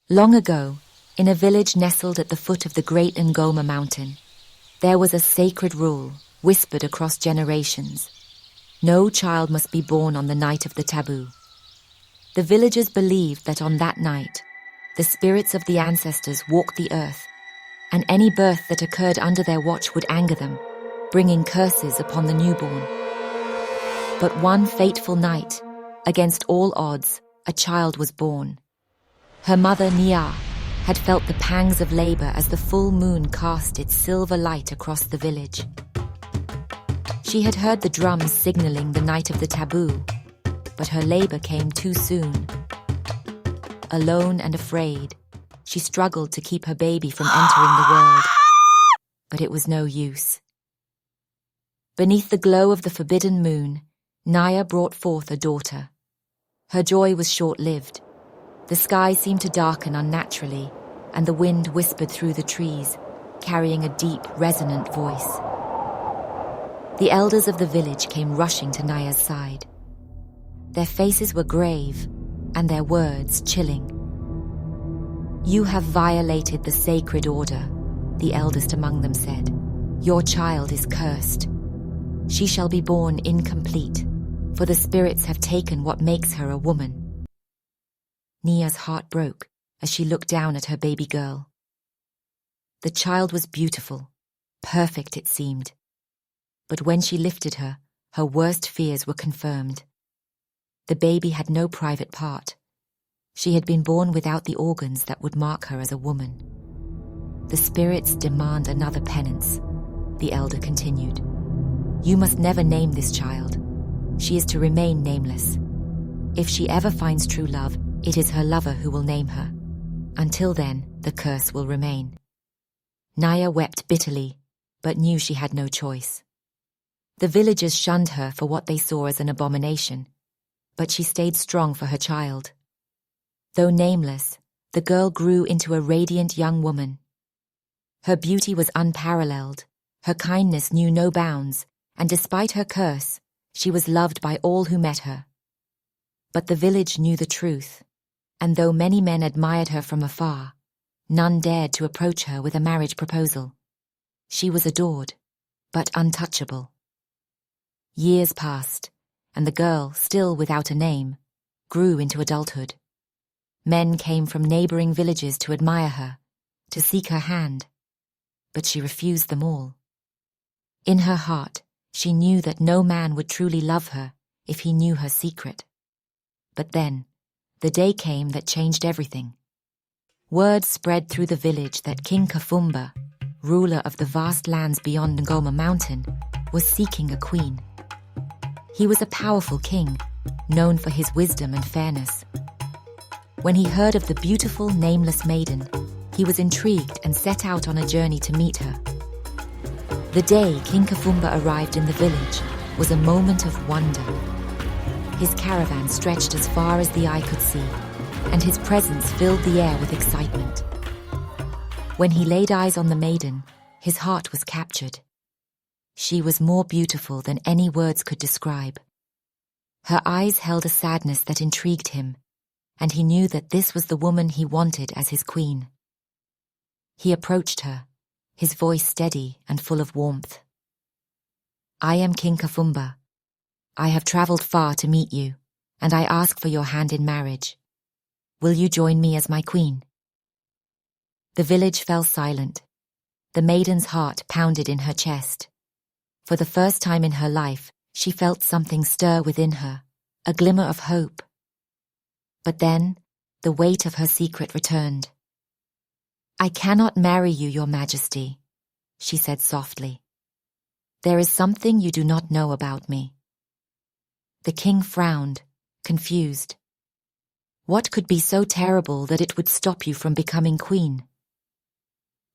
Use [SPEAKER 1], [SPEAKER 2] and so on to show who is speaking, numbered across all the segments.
[SPEAKER 1] Long ago, in a village nestled at the foot of the great Ngoma mountain, there was a sacred rule whispered across generations. No child must be born on the night of the taboo. The villagers believed that on that night, the spirits of the ancestors walked the earth, and any birth that occurred under their watch would anger them, bringing curses upon the newborn. But one fateful night, against all odds, a child was born. Her mother, Nia, had felt the pangs of labor as the full moon cast its silver light across the village. She had heard the drums signaling the night of the taboo, but her labor came too soon. Alone and afraid, she struggled to keep her baby from entering the world, but it was no use. Beneath the glow of the forbidden moon, Naya brought forth a daughter. Her joy was short-lived. The sky seemed to darken unnaturally, and the wind whispered through the trees, carrying a deep, resonant voice. The elders of the village came rushing to Naya's side. Their faces were grave, and their words chilling. "You have violated the sacred order," the eldest among them said. "Your child is cursed. She shall be born incomplete, for the spirits have taken what makes her a woman." Nia's heart broke as she looked down at her baby girl. The child was beautiful, perfect it seemed. But when she lifted her, her worst fears were confirmed. The baby had no private part. She had been born without the organs that would mark her as a woman. "The spirits demand another penance," the elder continued. "You must never name this child. She is to remain nameless. If she ever finds true love, it is her lover who will name her. Until then, the curse will remain." Naya wept bitterly, but knew she had no choice. The villagers shunned her for what they saw as an abomination, but she stayed strong for her child. Though nameless, the girl grew into a radiant young woman. Her beauty was unparalleled, her kindness knew no bounds, and despite her curse, she was loved by all who met her. But the village knew the truth, and though many men admired her from afar, none dared to approach her with a marriage proposal. She was adored, but untouchable. Years passed, and the girl, still without a name, grew into adulthood. Men came from neighboring villages to admire her, to seek her hand, but she refused them all. In her heart, she knew that no man would truly love her if he knew her secret. But then, the day came that changed everything. Word spread through the village that King Kafumba, ruler of the vast lands beyond Ngoma Mountain, was seeking a queen. He was a powerful king, known for his wisdom and fairness. When he heard of the beautiful, nameless maiden, he was intrigued and set out on a journey to meet her. The day King Kafumba arrived in the village was a moment of wonder. His caravan stretched as far as the eye could see, and his presence filled the air with excitement. When he laid eyes on the maiden, his heart was captured. She was more beautiful than any words could describe. Her eyes held a sadness that intrigued him, and he knew that this was the woman he wanted as his queen. He approached her, his voice steady and full of warmth. "I am King Kafumba. I have traveled far to meet you, and I ask for your hand in marriage. Will you join me as my queen?" The village fell silent. The maiden's heart pounded in her chest. For the first time in her life, she felt something stir within her, a glimmer of hope. But then, the weight of her secret returned. "I cannot marry you, Your Majesty," she said softly. "There is something you do not know about me." The king frowned, confused. What could be so terrible that it would stop you from becoming queen?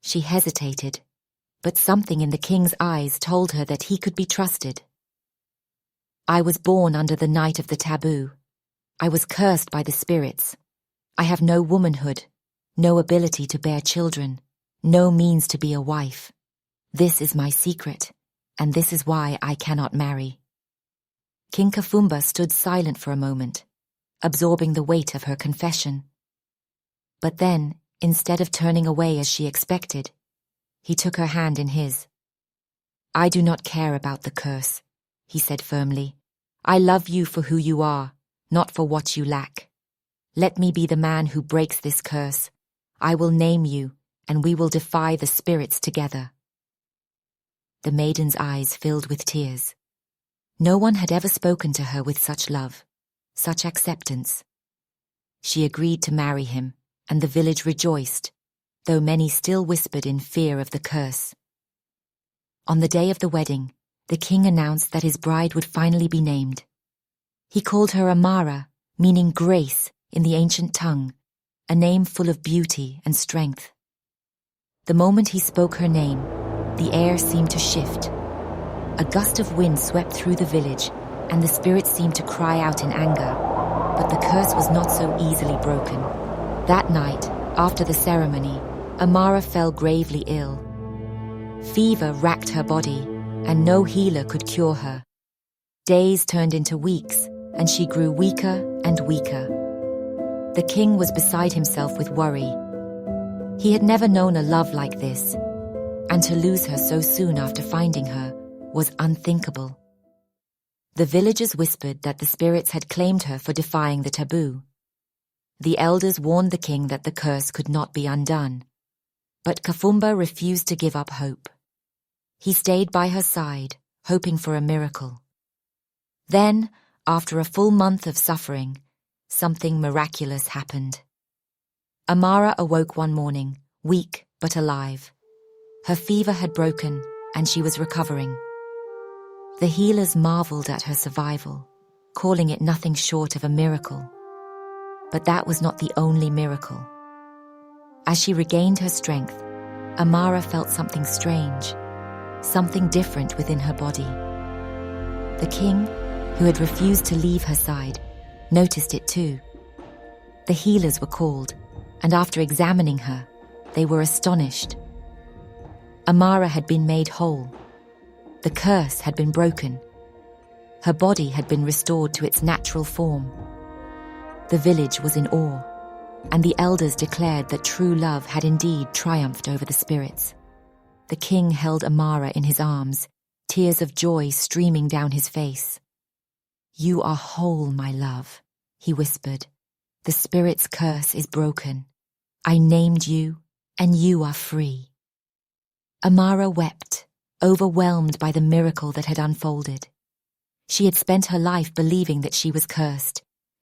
[SPEAKER 1] She hesitated, but something in the king's eyes told her that he could be trusted. "I was born under the night of the taboo. I was cursed by the spirits. I have no womanhood, no ability to bear children, no means to be a wife. This is my secret, and this is why I cannot marry." King Kafumba stood silent for a moment, absorbing the weight of her confession. But then, instead of turning away as she expected, he took her hand in his. "I do not care about the curse," he said firmly. "I love you for who you are, not for what you lack. Let me be the man who breaks this curse. I will name you, and we will defy the spirits together." The maiden's eyes filled with tears. No one had ever spoken to her with such love, such acceptance. She agreed to marry him, and the village rejoiced, though many still whispered in fear of the curse. On the day of the wedding, the king announced that his bride would finally be named. He called her Amara, meaning grace in the ancient tongue, a name full of beauty and strength. The moment he spoke her name, the air seemed to shift. A gust of wind swept through the village, and the spirits seemed to cry out in anger. But the curse was not so easily broken. That night, after the ceremony, Amara fell gravely ill. Fever racked her body, and no healer could cure her. Days turned into weeks, and she grew weaker and weaker. The king was beside himself with worry. He had never known a love like this, and to lose her so soon after finding her was unthinkable. The villagers whispered that the spirits had claimed her for defying the taboo. The elders warned the king that the curse could not be undone. But Kafumba refused to give up hope. He stayed by her side, hoping for a miracle. Then, after a full month of suffering, something miraculous happened. Amara awoke one morning, weak but alive. Her fever had broken, and she was recovering. The healers marveled at her survival, calling it nothing short of a miracle. But that was not the only miracle. As she regained her strength, Amara felt something strange, something different within her body. The king, who had refused to leave her side, noticed it too. The healers were called, and after examining her, they were astonished. Amara had been made whole. The curse had been broken. Her body had been restored to its natural form. The village was in awe, and the elders declared that true love had indeed triumphed over the spirits. The king held Amara in his arms, tears of joy streaming down his face. "You are whole, my love," he whispered. "The spirit's curse is broken. I named you, and you are free." Amara wept, overwhelmed by the miracle that had unfolded. She had spent her life believing that she was cursed,